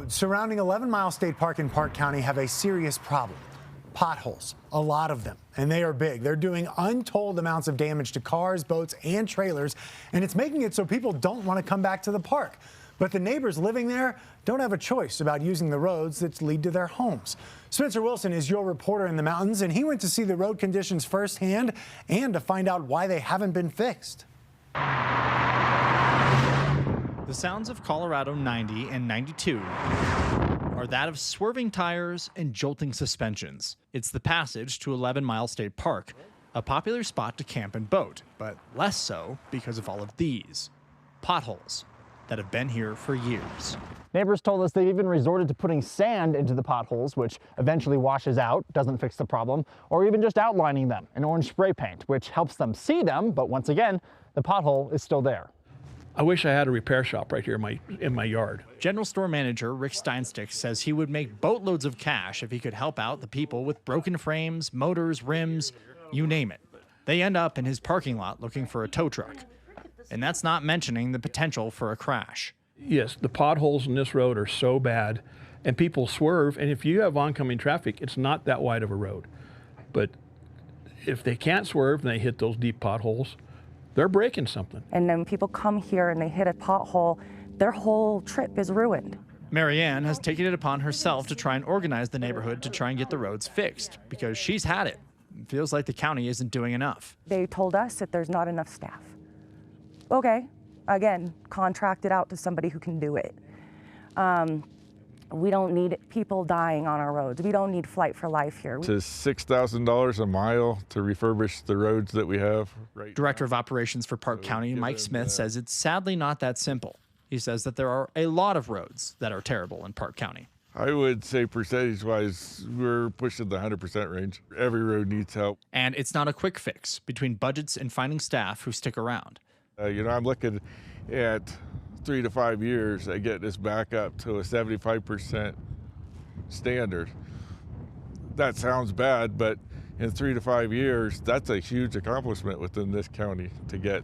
roads surrounding 11 Mile State Park in Park County have a serious problem. Potholes, a lot of them, and they are big. They're doing untold amounts of damage to cars, boats, and trailers, and it's making it so people don't want to come back to the park. But the neighbors living there don't have a choice about using the roads that lead to their homes. Spencer Wilson is your reporter in the mountains, and he went to see the road conditions firsthand and to find out why they haven't been fixed. The sounds of Colorado 90 and 92 are that of swerving tires and jolting suspensions. It's the passage to 11 Mile State Park, a popular spot to camp and boat, but less so because of all of these potholes that have been here for years. Neighbors told us they've even resorted to putting sand into the potholes, which eventually washes out, doesn't fix the problem, or even just outlining them in orange spray paint, which helps them see them, but once again, the pothole is still there. I wish I had a repair shop right here in my yard. General store manager Rick Steinstick says he would make boatloads of cash if he could help out the people with broken frames, motors, rims, you name it. They end up in his parking lot looking for a tow truck. And that's not mentioning the potential for a crash. Yes, the potholes in this road are so bad, and people swerve, and if you have oncoming traffic, it's not that wide of a road. But if they can't swerve and they hit those deep potholes, they're breaking something. And then people come here and they hit a pothole, their whole trip is ruined. Marianne has taken it upon herself to try and organize the neighborhood to try and get the roads fixed because she's had it. It feels like the county isn't doing enough. They told us that there's not enough staff. Okay, again, contract it out to somebody who can do it. We don't need people dying on our roads. We don't need flight for life here. To $6,000 a mile to refurbish the roads that we have. Director of Operations for Park County, Mike Smith, says it's sadly not that simple. He says that there are a lot of roads that are terrible in Park County. I would say percentage-wise, we're pushing the 100% range. Every road needs help. And it's not a quick fix between budgets and finding staff who stick around. I'm looking at 3 to 5 years at getting this back up to a 75% standard. That sounds bad, but in 3 to 5 years, that's a huge accomplishment within this county to get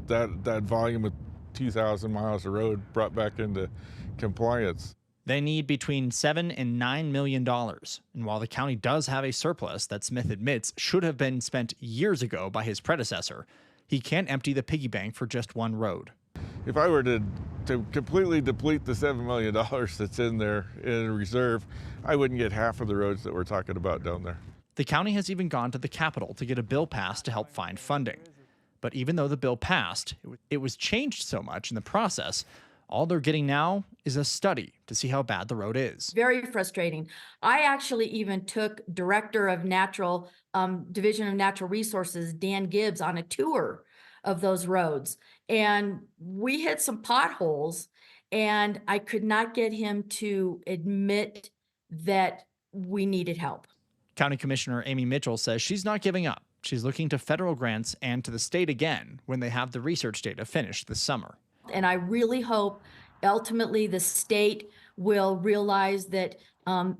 that volume of 2,000 miles of road brought back into compliance. They need between $7 and $9 million. And while the county does have a surplus that Smith admits should have been spent years ago by his predecessor, he can't empty the piggy bank for just one road. If I were to completely deplete the $7 million that's in there in reserve, I wouldn't get half of the roads that we're talking about down there. The county has even gone to the Capitol to get a bill passed to help find funding. But even though the bill passed, it was changed so much in the process, all they're getting now is a study to see how bad the road is. Very frustrating. I actually even took Director of Division of Natural Resources, Dan Gibbs, on a tour of those roads. And we hit some potholes, and I could not get him to admit that we needed help. County Commissioner Amy Mitchell says she's not giving up. She's looking to federal grants and to the state again when they have the research data finished this summer. And I really hope ultimately the state will realize that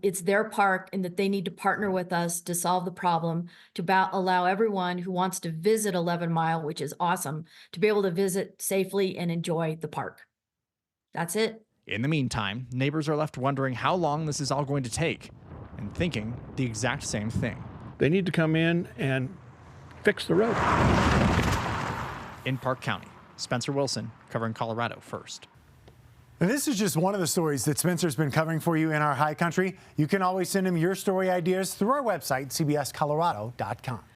it's their park and that they need to partner with us to solve the problem, to allow everyone who wants to visit 11 Mile, which is awesome, to be able to visit safely and enjoy the park. That's it. In the meantime, neighbors are left wondering how long this is all going to take and thinking the exact same thing. They need to come in and fix the road. In Park County, Spencer Wilson, covering Colorado First. And this is just one of the stories that Spencer's been covering for you in our high country. You can always send him your story ideas through our website, cbscolorado.com.